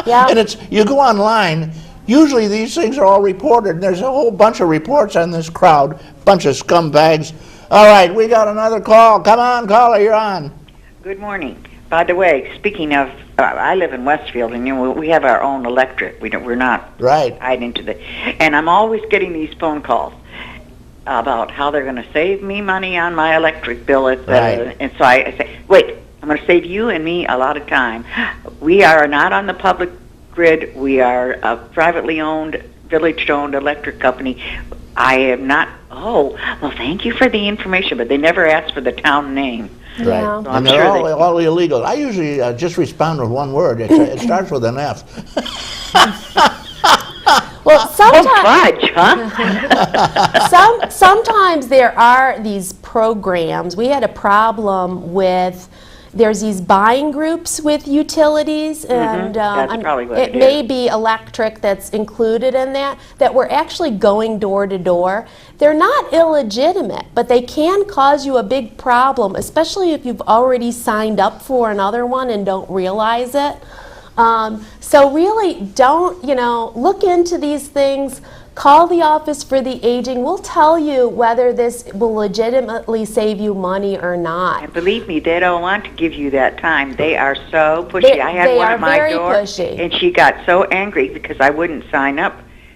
Yeah. And you go online. Usually these things are all reported, and there's a whole bunch of reports on this crowd, bunch of scumbags. All right, we got another call. Come on, caller, you're on. Good morning. By the way, speaking of, I live in Westfield, and we have our own electric. We're not tied into the. And I'm always getting these phone calls about how they're going to save me money on my electric bill, etc. Right. And so I say, wait, I'm going to save you and me a lot of time. We are not on the public grid. We are a privately owned, village-owned electric company. I am not. Oh, well, thank you for the information, but they never asked for the town name. Right. Yeah. So And I'm they're sure all illegal. I usually just respond with one word. It starts with an F. Well, fudge, huh? Sometimes there are these programs. We had a problem with, there's these buying groups with utilities, and That's probably what it may be electric that's included in that we're actually going door to door. They're not illegitimate, but they can cause you a big problem, especially if you've already signed up for another one and don't realize it. So really don't, look into these things. Call the Office for the Aging. We'll tell you whether this will legitimately save you money or not. And believe me, they don't want to give you that time. They are so pushy. I had one at my door, pushy. And she got so angry because I wouldn't sign up.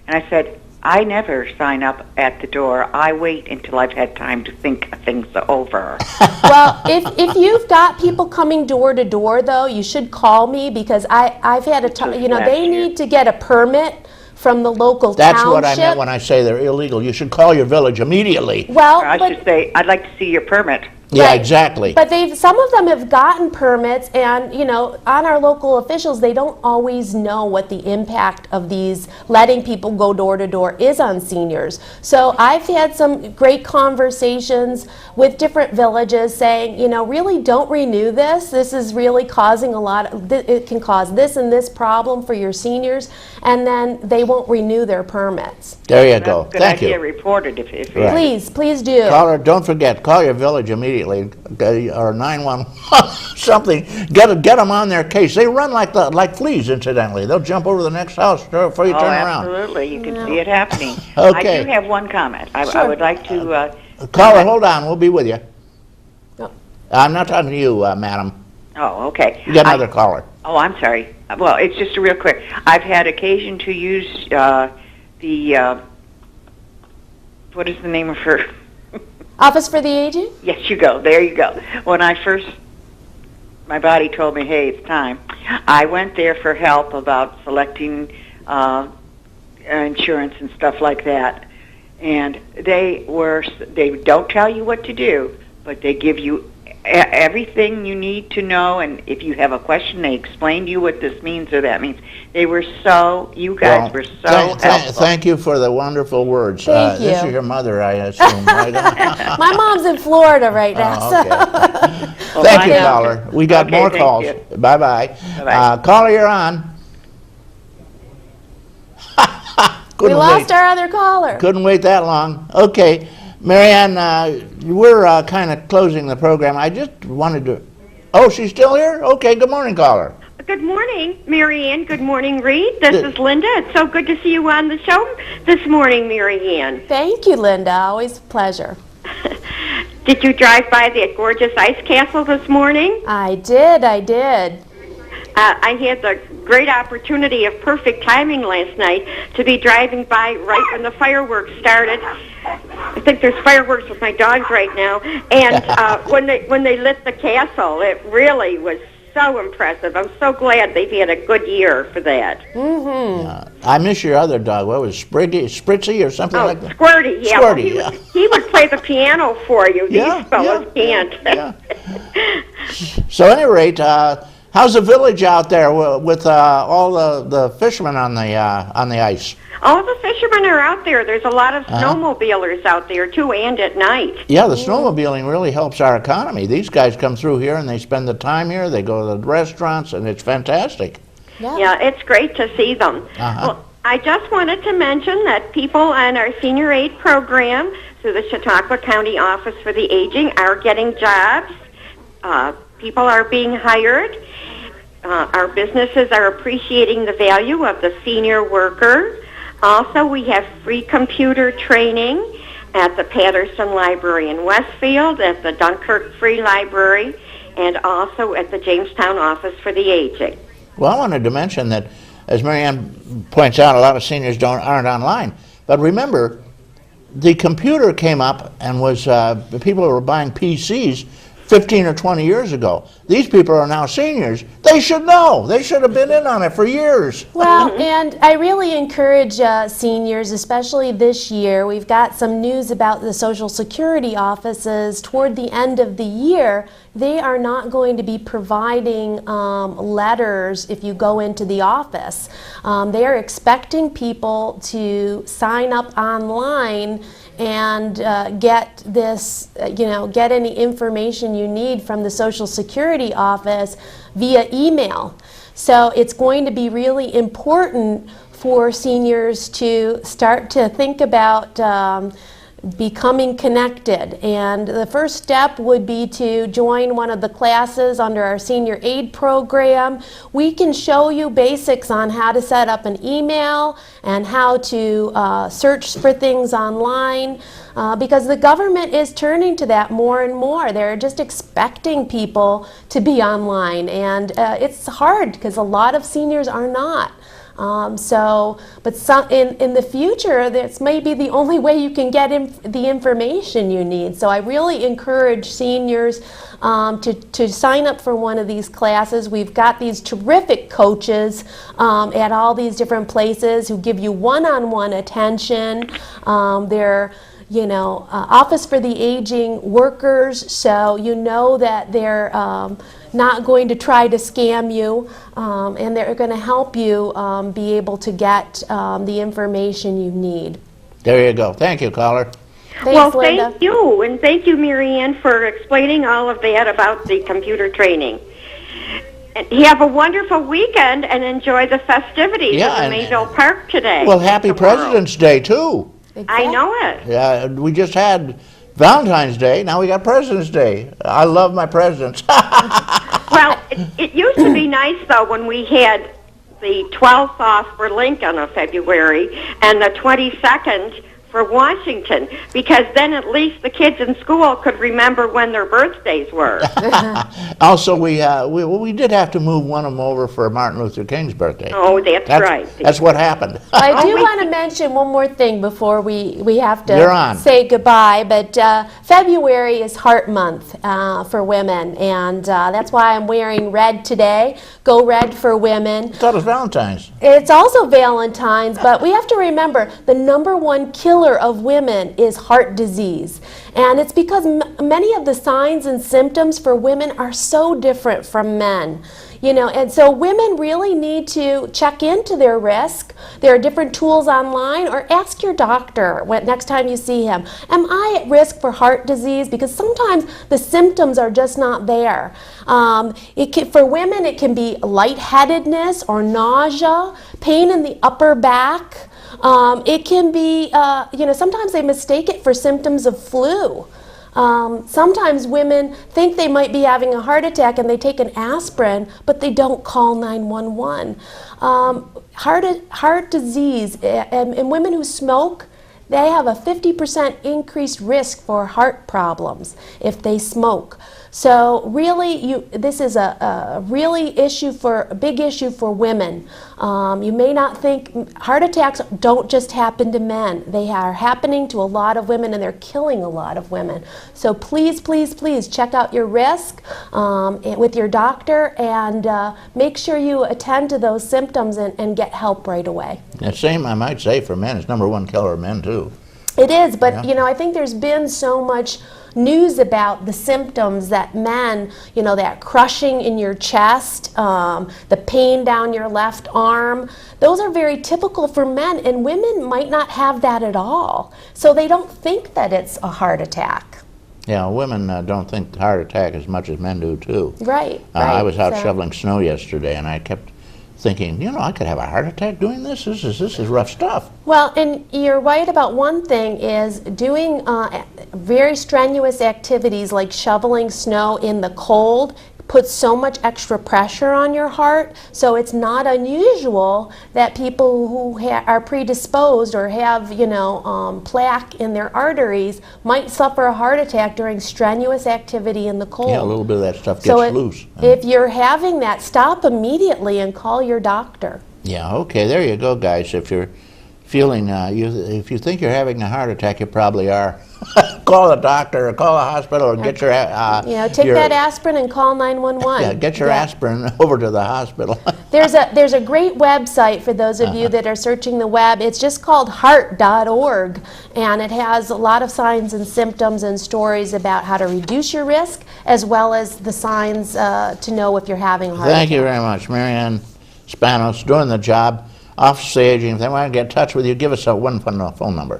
And I said, I never sign up at the door. I wait until I've had time to think things over. Well, if you've got people coming door to door, though, you should call me, because I've had a time, they need to get a permit from the local That's township. what I meant when I say they're illegal. You should call your village immediately. Well, I should say, I'd like to see your permit. Yeah, exactly. But some of them have gotten permits, and on our local officials, they don't always know what the impact of these letting people go door to door is on seniors. So I've had some great conversations with different villages saying, really don't renew this. This is really causing it can cause this and this problem for your seniors, and then they won't renew their permits. There you go. Good Thank idea. you. Report it if Please do. Don't forget, call your village immediately, or 911. something. Get them on their case. They run like fleas, incidentally. They'll jump over the next house before you turn around. Absolutely. You can see it happening. Okay. I do have one comment. I would like to... Caller, hold on. We'll be with you. I'm not talking to you, madam. Oh, okay. You got another caller. Oh, I'm sorry. Well, it's just a real quick. I've had occasion to use the... what is the name of her? Office for the Aging? Yes, you go. There you go. When I first... my body told me, hey, it's time. I went there for help about selecting insurance and stuff like that. And they don't tell you what to do, but they give you everything you need to know, and if you have a question, they explain to you what this means or that means. You guys were so helpful. Thank you for the wonderful words. Thank you. This is your mother, I assume, right? My mom's in Florida right now. Okay. Well, Thank you, caller. We got more thank calls. you. Bye-bye. Bye-bye. Caller, you're on. We lost our other caller. Couldn't wait that long. Okay, Marianne, we're kind of closing the program. I just wanted to... Oh, she's still here? Okay, good morning, caller. Good morning, Marianne. Good morning, Reed. This is Linda. It's so good to see you on the show this morning, Marianne. Thank you, Linda. Always a pleasure. Did you drive by that gorgeous ice castle this morning? I did. I had the great opportunity of perfect timing last night to be driving by right when the fireworks started. I think there's fireworks with my dogs right now. And when they lit the castle, it really was so impressive. I'm so glad they've had a good year for that. Mm-hmm. I miss your other dog. What was Spritzy or something like that? Squirty, yeah. Squirty, Well, he would play the piano for you. Yeah, These fellows can't. Yeah. So at any rate, how's the village out there with all the fishermen on the ice? All the fishermen are out there. There's a lot of snowmobilers out there, too, and at night. Yeah, the snowmobiling really helps our economy. These guys come through here and they spend the time here. They go to the restaurants, and it's fantastic. Yeah, it's great to see them. Well, I just wanted to mention that people on our senior aid program through the Chautauqua County Office for the Aging are getting jobs. People are being hired. Our businesses are appreciating the value of the senior worker. Also, we have free computer training at the Patterson Library in Westfield, at the Dunkirk Free Library, and also at the Jamestown Office for the Aging. Well, I wanted to mention that, as Marianne points out, a lot of seniors aren't online. But remember, the computer came up and was people were buying PCs 15 or 20 years ago. These people are now seniors. They should know. They should have been in on it for years. Well, and I really encourage seniors, especially this year. We've got some news about the Social Security offices toward the end of the year. They are not going to be providing letters if you go into the office. They are expecting people to sign up online and get this, get any information you need from the Social Security office via email. So it's going to be really important for seniors to start to think about becoming connected. And the first step would be to join one of the classes under our senior aid program. We can show you basics on how to set up an email and how to search for things online, because the government is turning to that more and more. They're just expecting people to be online, and it's hard because a lot of seniors are not. But in the future, that's maybe the only way you can get the information you need. So I really encourage seniors to sign up for one of these classes. We've got these terrific coaches at all these different places who give you one-on-one attention. They're Office for the Aging workers, so you know that they're not going to try to scam you, and they're going to help you be able to get the information you need. There you go. Thank you, caller. Thanks, Linda. Thank you, and thank you, Marianne, for explaining all of that about the computer training. And have a wonderful weekend and enjoy the festivities at the Mayville Park today. Well, happy President's Day, too. Exactly. I know it. Yeah, we just had Valentine's Day. Now we got President's Day. I love my presidents. Well, It used to be nice, though, when we had the 12th off for Lincoln of February and the 22nd for Washington, because then at least the kids in school could remember when their birthdays were. Also, we did have to move one of them over for Martin Luther King's birthday. Oh, that's right. That's what happened. I do want to mention one more thing before we have You're on. to say goodbye, but February is Heart Month for women, and that's why I'm wearing red today. Go Red for Women. I thought it was Valentine's. It's also Valentine's, but we have to remember the #1 killer of women is heart disease. And it's because many of the signs and symptoms for women are so different from men. You know, and so women really need to check into their risk. There are different tools online, or ask your doctor next time you see him, am I at risk for heart disease? Because sometimes the symptoms are just not there. For women, it can be lightheadedness or nausea, pain in the upper back. It can be, sometimes they mistake it for symptoms of flu. Sometimes women think they might be having a heart attack and they take an aspirin, but they don't call 911. Heart disease and women who smoke, they have a 50% increased risk for heart problems if they smoke. So really, this is a big issue for women. You may not think heart attacks don't just happen to men. They are happening to a lot of women, and they're killing a lot of women. So please, please, please check out your risk with your doctor, and make sure you attend to those symptoms and get help right away. The same, I might say, for men. It's #1 killer of men, too. It is, but I think there's been so much news about the symptoms that men, that crushing in your chest, the pain down your left arm, those are very typical for men, and women might not have that at all. So they don't think that it's a heart attack. Yeah, women don't think heart attack as much as men do, too. Right. I was out shoveling snow yesterday, and I kept thinking, I could have a heart attack doing this. This is rough stuff. Well, and you're right about one thing, is doing very strenuous activities like shoveling snow in the cold puts so much extra pressure on your heart. So it's not unusual that people who are predisposed or have, plaque in their arteries might suffer a heart attack during strenuous activity in the cold. Yeah, a little bit of that stuff gets loose. If you're having that, stop immediately and call your doctor. Yeah, okay, there you go, guys. If you're feeling, if you think you're having a heart attack, you probably are. Call a doctor or call a hospital or get your... take that aspirin and call 911. Yeah, get your aspirin over to the hospital. There's a great website for those of you that are searching the web. It's just called heart.org, and it has a lot of signs and symptoms and stories about how to reduce your risk, as well as the signs to know if you're having a heart attack. Thank you very much, Marianne Spanos, doing the job. Office of Aging, if they want to get in touch with you, give us one phone number.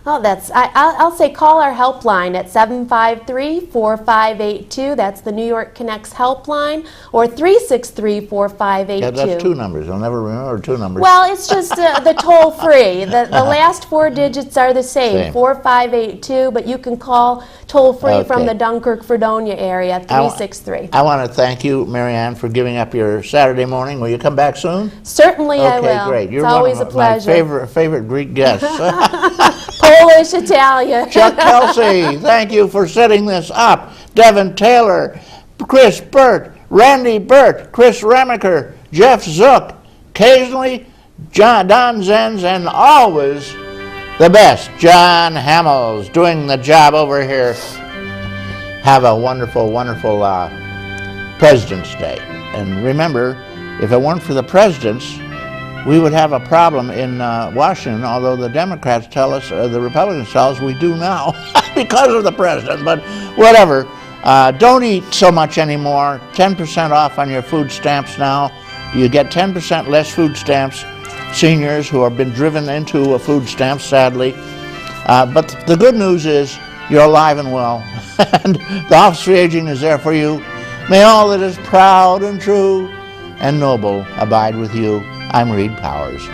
Oh, I'll say call our helpline at 753-4582. That's the New York Connects helpline, or 363-4582. Yeah, that's two numbers. You'll never remember two numbers. Well, it's just the toll free. The last four digits are the same. 4582, but you can call toll free from the Dunkirk-Fredonia area, 363. I want to thank you, Marianne, for giving up your Saturday morning. Will you come back soon? Certainly I will. Okay, great. You're it's always one a of pleasure. my favorite Greek guests. Polish, Italian. Chuck Kelsey, thank you for setting this up. Devin Taylor, Chris Burt, Randy Burt, Chris Remaker, Jeff Zook, occasionally Don Zenz, and always the best, John Hamels, doing the job over here. Have a wonderful, wonderful President's Day. And remember, if it weren't for the presidents, we would have a problem in Washington, although the Democrats tell us, the Republicans tell us we do now because of the president, but whatever. Don't eat so much anymore. 10% off on your food stamps now. You get 10% less food stamps, seniors who have been driven into a food stamp, sadly. But the good news is you're alive and well, and the Office of Aging is there for you. May all that is proud and true and noble abide with you. I'm Reed Powers.